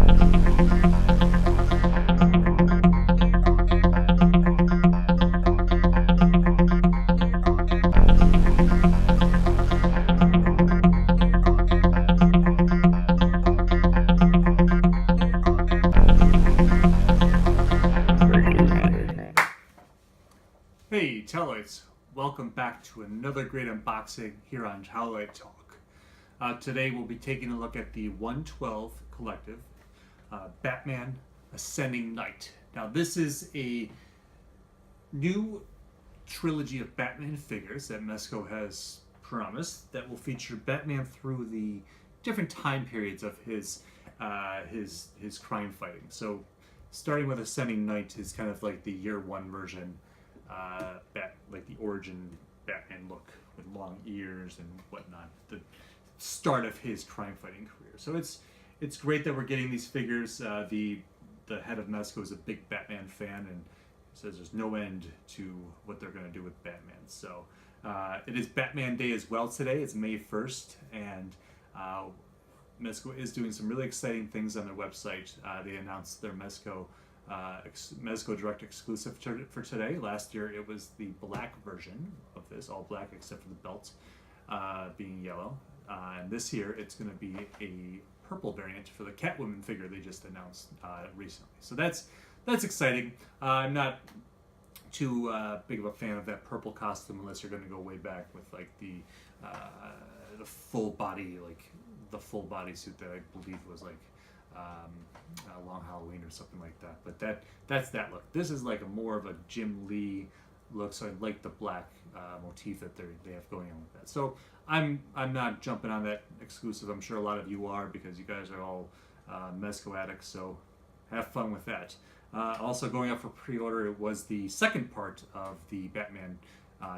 Hey, Towlites! Welcome back to another great unboxing here on Towlite Talk. Today we'll be taking a look at the 112 Collective Batman Ascending Knight. Now this is a new trilogy of Batman figures that Mezco has promised that will feature Batman through the different time periods of his crime fighting. So starting with Ascending Knight is kind of like the year one version. Like the origin Batman look with long ears and whatnot, the start of his crime fighting career. So it's great that we're getting these figures. The head of Mezco is a big Batman fan and says there's no end to what they're going to do with Batman. So it is Batman Day as well today. It's May 1st, and Mezco is doing some really exciting things on their website. They announced their Mezco Direct exclusive for today. Last year it was the black version of this, all black except for the belt being yellow. And this year it's going to be a purple variant for the Catwoman figure they just announced recently. So that's exciting. I'm not too big of a fan of that purple costume unless you're going to go way back with like the full body, like the full body suit that I believe was like Long Halloween or something like that. But that's that look. This is like a more of a Jim Lee look, so I like the black motif that they have going on with that. So I'm not jumping on that exclusive. I'm sure a lot of you are because you guys are all Mezco addicts, so have fun with that. Also going up for pre-order, it was the second part of the Batman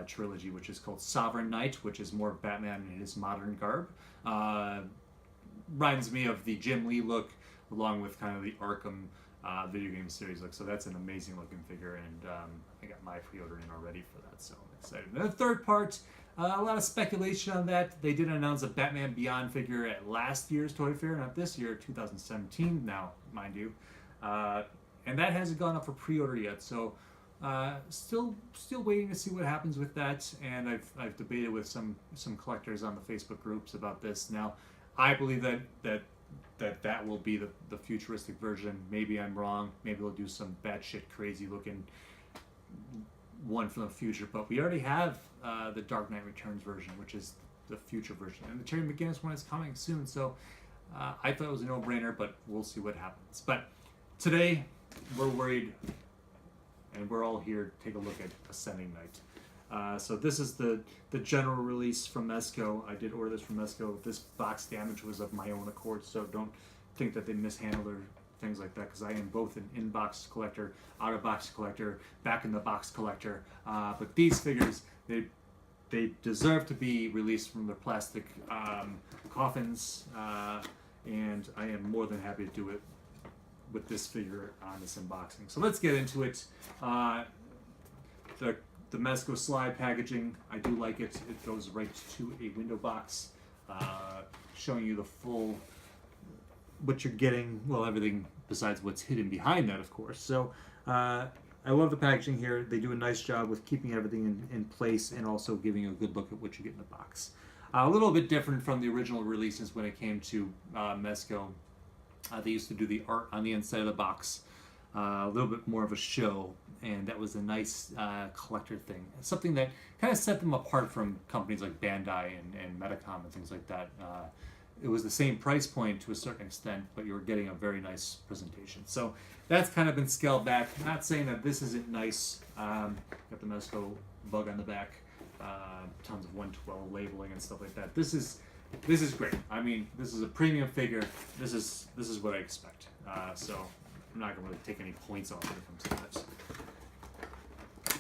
trilogy, which is called Sovereign Knight, which is more Batman in his modern garb. Reminds me of the Jim Lee look along with kind of the Arkham video game series look. So that's an amazing looking figure, and I got my pre-order in already for that, so I'm excited. And the third part, a lot of speculation on that. They did announce a Batman Beyond figure at last year's Toy Fair, not this year, 2017 now, mind you. And that hasn't gone up for pre-order yet, so still waiting to see what happens with that. And I've debated with some collectors on the Facebook groups about this. Now I believe that will be the futuristic version. Maybe I'm wrong. Maybe they'll do some batshit crazy looking one from the future. But we already have the Dark Knight Returns version, which is the future version, and the Terry McGinnis one is coming soon. So I thought it was a no-brainer, but we'll see what happens. But today we're worried, and we're all here to take a look at Ascending Knight. So this is the general release from Mezco. I did order this from Mezco. This box damage was of my own accord, so don't think that they mishandled or things like that, because I am both an in-box collector, out-of-box collector, back-in-the-box collector. But these figures, they deserve to be released from their plastic coffins, and I am more than happy to do it with this figure on this unboxing. So let's get into it. The Mezco slide packaging, I do like it. It goes right to a window box, showing you the full, what you're getting, well, everything besides what's hidden behind that, of course. So I love the packaging here. They do a nice job with keeping everything in place and also giving you a good look at what you get in the box. A little bit different from the original releases when it came to Mezco. They used to do the art on the inside of the box, a little bit more of a show, and that was a nice collector thing. Something that kind of set them apart from companies like Bandai and Medicom and things like that. It was the same price point to a certain extent, but you were getting a very nice presentation. So that's kind of been scaled back. Not saying that this isn't nice. Got the Mezco bug on the back, tons of 112 labeling and stuff like that. This is great. I mean, this is a premium figure. This is what I expect. So I'm not gonna really take any points off when it comes to this.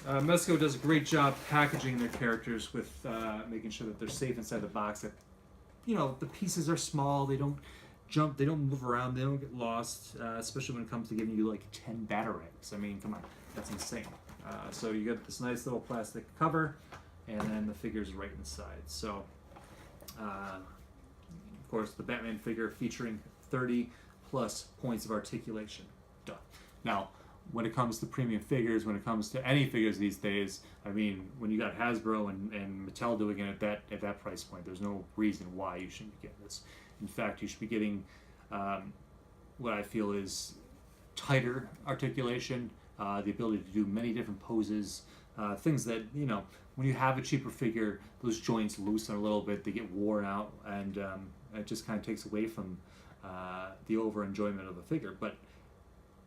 Mezco does a great job packaging their characters with making sure that they're safe inside the box. That, you know, the pieces are small. They don't jump. They don't move around. They don't get lost. Especially when it comes to giving you like 10 batarangs. I mean, come on, that's insane. So you get this nice little plastic cover, and then the figure's right inside. So, of course, the Batman figure featuring 30 plus points of articulation. Duh. Now, when it comes to premium figures, when it comes to any figures these days, I mean, when you got Hasbro and Mattel doing it at that price point, there's no reason why you shouldn't be getting this. In fact, you should be getting what I feel is tighter articulation, the ability to do many different poses, things that, you know, when you have a cheaper figure, those joints loosen a little bit, they get worn out, and it just kind of takes away from the over enjoyment of the figure. But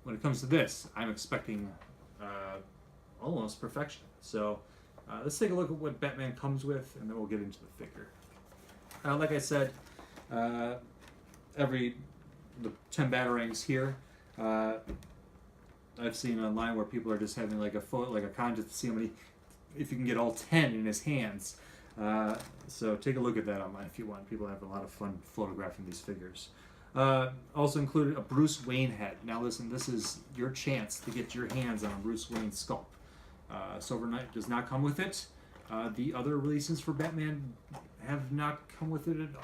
when it comes to this, I'm expecting almost perfection. So let's take a look at what Batman comes with, and then we'll get into the figure. Like I said, the 10 Batarangs here. I've seen online where people are just having like a contest to see how many, if you can get all 10 in his hands. So take a look at that online if you want. People have a lot of fun photographing these figures. Also included a Bruce Wayne head. Now listen, this is your chance to get your hands on a Bruce Wayne sculpt. Silver Knight does not come with it. The other releases for Batman have not come with it at all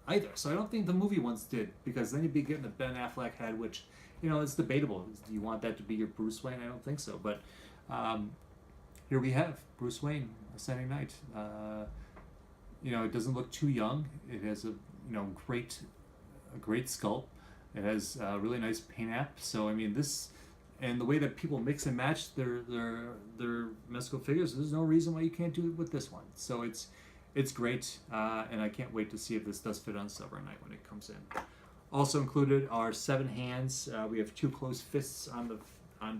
either. So I don't think the movie ones did, because then you'd be getting a Ben Affleck head, which, you know, it's debatable. Do you want that to be your Bruce Wayne? I don't think so. But here we have Bruce Wayne, Ascending Knight. You know, it doesn't look too young. It has a great sculpt. It has a really nice paint app. So I mean, this, and the way that people mix and match their Mezco figures, there's no reason why you can't do it with this one. So it's great, and I can't wait to see if this does fit on Silver Knight when it comes in. Also included are 7 hands. We have 2 closed fists on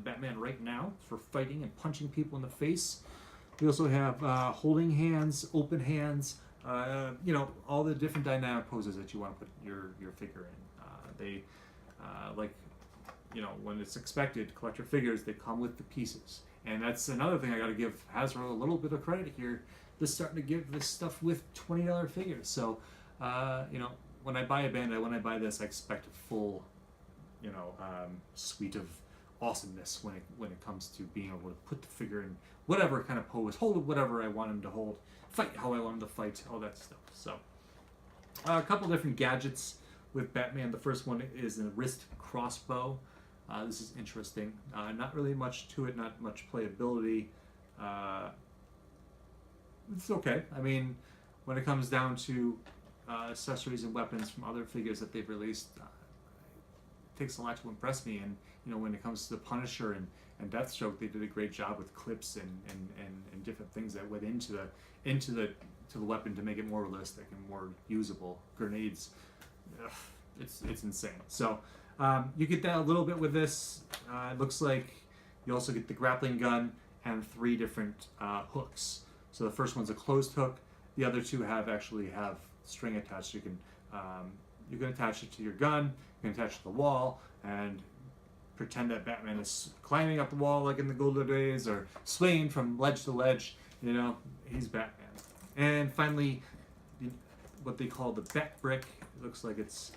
Batman right now for fighting and punching people in the face. We also have holding hands, open hands, you know, all the different dynamic poses that you want to put your figure in. They, like, you know, when it's expected, collector figures, they come with the pieces. And that's another thing I got to give Hasbro a little bit of credit here. They're starting to give this stuff with $20 figures. So, you know, when I buy a Bandai, when I buy this, I expect a full, you know, suite of awesomeness when it comes to being able to put the figure in whatever kind of pose, hold it whatever I want him to hold, fight how I want him to fight, all that stuff. So, a couple different gadgets with Batman. The first one is a wrist crossbow. This is interesting. Not really much to it, not much playability. It's okay. I mean, when it comes down to accessories and weapons from other figures that they've released, it takes a lot to impress me. And you know, when it comes to the Punisher and Deathstroke, they did a great job with clips and different things that went into the weapon to make it more realistic and more usable. Grenades, it's insane. So you get that a little bit with this. It looks like you also get the grappling gun and 3 different hooks. So the first one's a closed hook. The other 2 actually have string attached. You can attach it to your gun. You can attach it to the wall and pretend that Batman is climbing up the wall like in the Golden days, or swinging from ledge to ledge. You know, he's Batman. And finally, what they call the Bat Brick. It looks like it's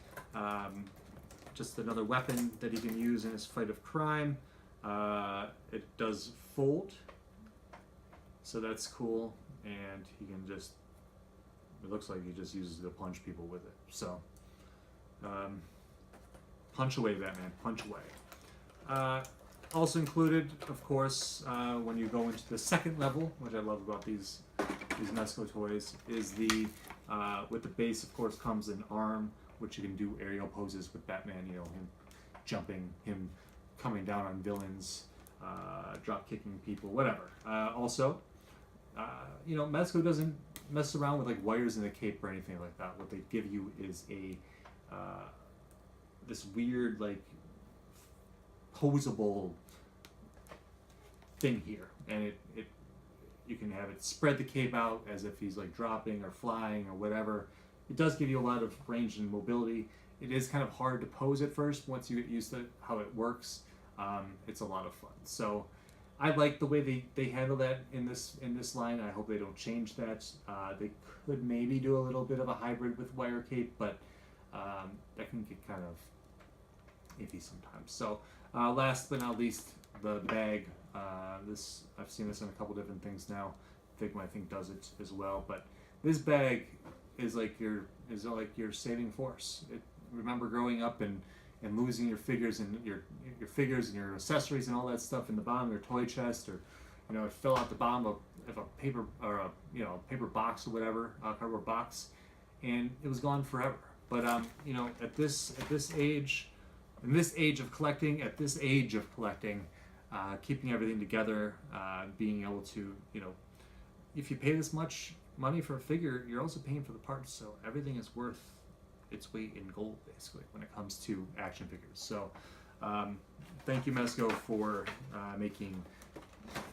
just another weapon that he can use in his fight of crime. It does fold, so that's cool, and he can just, it looks like he just uses it to punch people with it. So punch away, Batman, punch away. Also included, of course, when you go into the second level, which I love about these Mezco toys, is the with the base, of course, comes an arm, which you can do aerial poses with Batman. You know, him jumping, him coming down on villains, drop kicking people, whatever. Also, you know, Mezco doesn't mess around with like wires in the cape or anything like that. What they give you is a this weird like posable thing here, and it you can have it spread the cape out as if he's like dropping or flying or whatever. It does give you a lot of range and mobility. It is kind of hard to pose at first. Once you get used to how it works, it's a lot of fun. So I like the way they handle that in this line. I hope they don't change that. They could maybe do a little bit of a hybrid with wire cape, but that can get kind of iffy sometimes. So last but not least, the bag. I've seen this in a couple different things now. Figma, I think, does it as well. But this bag is like your saving force. Remember growing up and and losing your figures and your figures and your accessories and all that stuff in the bottom of your toy chest, or it fell out the bottom of a paper or a paper box or whatever, cardboard box, and it was gone forever. But at this age, in this age of collecting, keeping everything together, being able to, if you pay this much money for a figure, you're also paying for the parts, so everything is worth its weight in gold, basically, when it comes to action figures. So thank you, Mezco, for making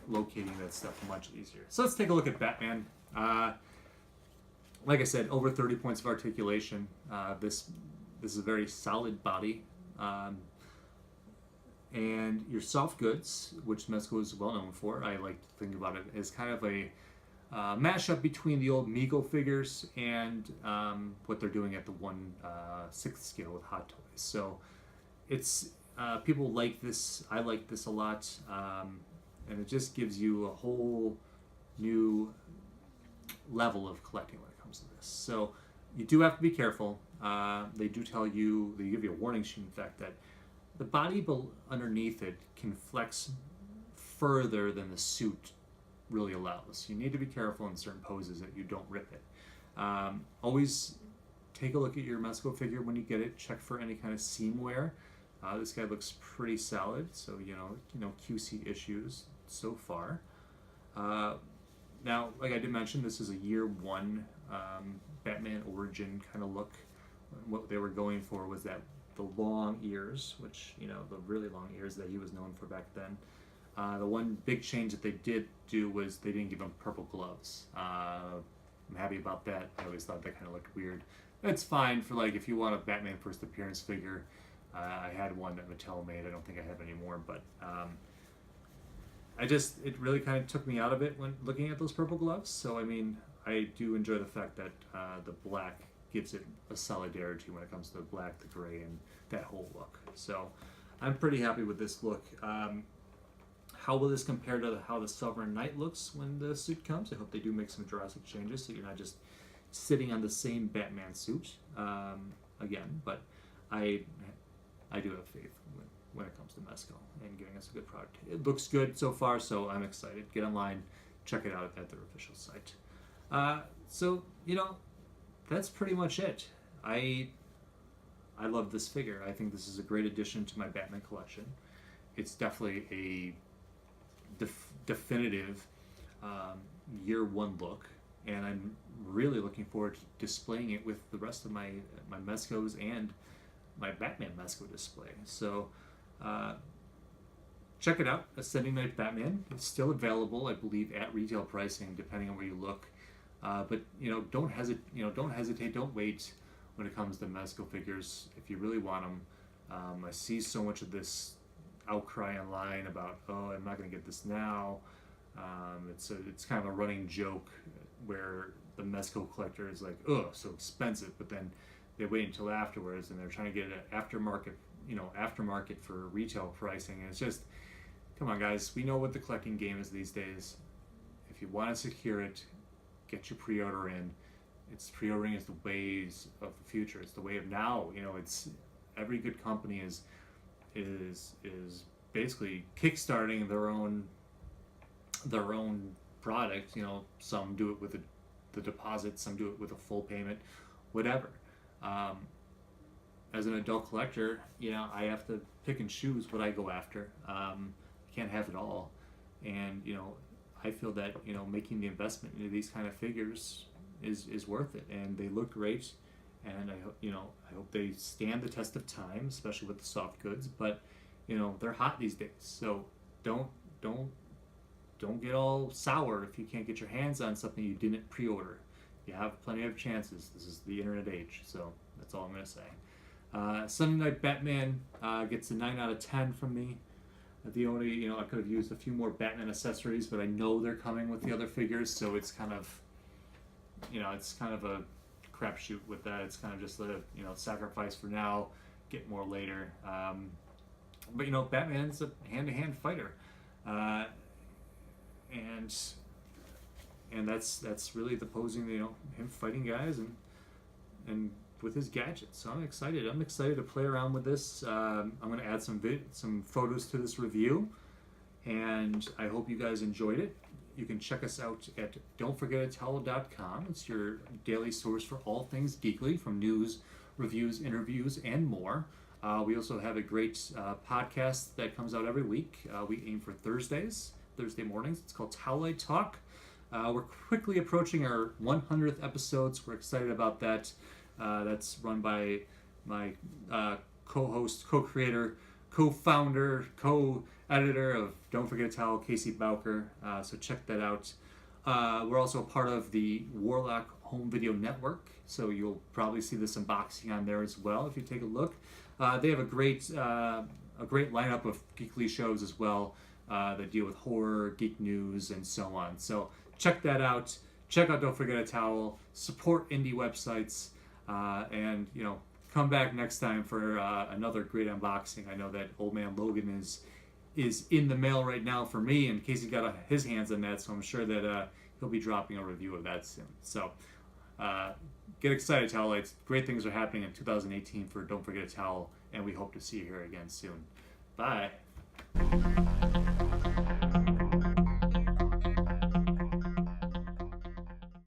locating that stuff much easier. So let's take a look at Batman. Like I said, over 30 points of articulation. This is a very solid body. And your soft goods, which Mezco is well known for, I like to think about it as kind of a mashup between the old Mego figures and what they're doing at the 1/6 scale with Hot Toys. So it's people like this. I like this a lot, and it just gives you a whole new level of collecting when it comes to this. So you do have to be careful. They do tell you, they give you a warning sheet, in fact, that the body underneath it can flex further than the suit really allows. You need to be careful in certain poses that you don't rip it. Always take a look at your Mezco figure when you get it. Check for any kind of seam wear. This guy looks pretty solid, so QC issues so far. Now, like I did mention, this is a year one Batman origin kind of look. What they were going for was that the long ears, which the really long ears that he was known for back then. The one big change that they did do was they didn't give him purple gloves. I'm happy about that. I always thought that kind of looked weird. It's fine for if you want a Batman first appearance figure. I had one that Mattel made. I don't think I have any more, but it really kind of took me out of it when looking at those purple gloves. So I do enjoy the fact that the black gives it a solidarity when it comes to the black, the gray, and that whole look. So I'm pretty happy with this look. How will this compare to how the Sovereign Knight looks when the suit comes? I hope they do make some drastic changes so you're not just sitting on the same Batman suit again. But I do have faith when it comes to Mezco and giving us a good product. It looks good so far, so I'm excited. Get online, check it out at their official site. So that's pretty much it. I love this figure. I think this is a great addition to my Batman collection. It's definitely a definitive year one look, and I'm really looking forward to displaying it with the rest of my Mezcos and my Batman Mezco display. So check it out. Ascending Knight Batman. It's still available, I believe, at retail pricing, depending on where you look. But don't hesitate. Don't wait when it comes to Mezco figures if you really want them. I see so much of this outcry online about, oh, I'm not going to get this now. It's kind of a running joke where the Mezco collector is like, oh, so expensive, but then they wait until afterwards and they're trying to get it aftermarket for retail pricing. And it's just, come on, guys, we know what the collecting game is these days. If you want to secure it, get your pre-order in. Pre-ordering is the ways of the future. It's the way of now. It's every good company is basically kickstarting their own product. Some do it with the deposit, some do it with a full payment, whatever. As an adult collector, I have to pick and choose what I go after. I can't have it all, and I feel that making the investment into these kind of figures is worth it, and they look great, and I hope they stand the test of time, especially with the soft goods. But they're hot these days, so don't get all sour if you can't get your hands on something you didn't pre-order. You have plenty of chances. This is the internet age, so that's all I'm gonna say. Sunday Night Batman gets a 9 out of 10 from me. The only, I could have used a few more Batman accessories, but I know they're coming with the other figures, so it's kind of, a crapshoot with that. It's kind of just a, sacrifice for now, get more later. But Batman's a hand-to-hand fighter, and that's really the posing, him fighting guys and with his gadgets. So I'm excited. I'm excited to play around with this. I'm going to add some photos to this review, and I hope you guys enjoyed it. You can check us out at don'tforgetatowel.com. It's your daily source for all things geekly, from news, reviews, interviews, and more. We also have a great podcast that comes out every week. We aim for Thursday mornings. It's called Towelite Talk. We're quickly approaching our 100th episodes. We're excited about that. That's run by my co-host, co-creator, co-founder, co-editor of Don't Forget a Towel, Casey Bowker. So check that out. We're also a part of the Warlock Home Video Network, so you'll probably see this unboxing on there as well if you take a look. They have a great lineup of geekly shows as well that deal with horror, geek news, and so on. So check that out. Check out Don't Forget a Towel. Support indie websites, and come back next time for another great unboxing. I know that Old Man Logan is in the mail right now for me, and Casey got his hands on that, so I'm sure that he'll be dropping a review of that soon. So get excited, Towelites. Great things are happening in 2018 for Don't Forget a Towel, and we hope to see you here again soon. Bye.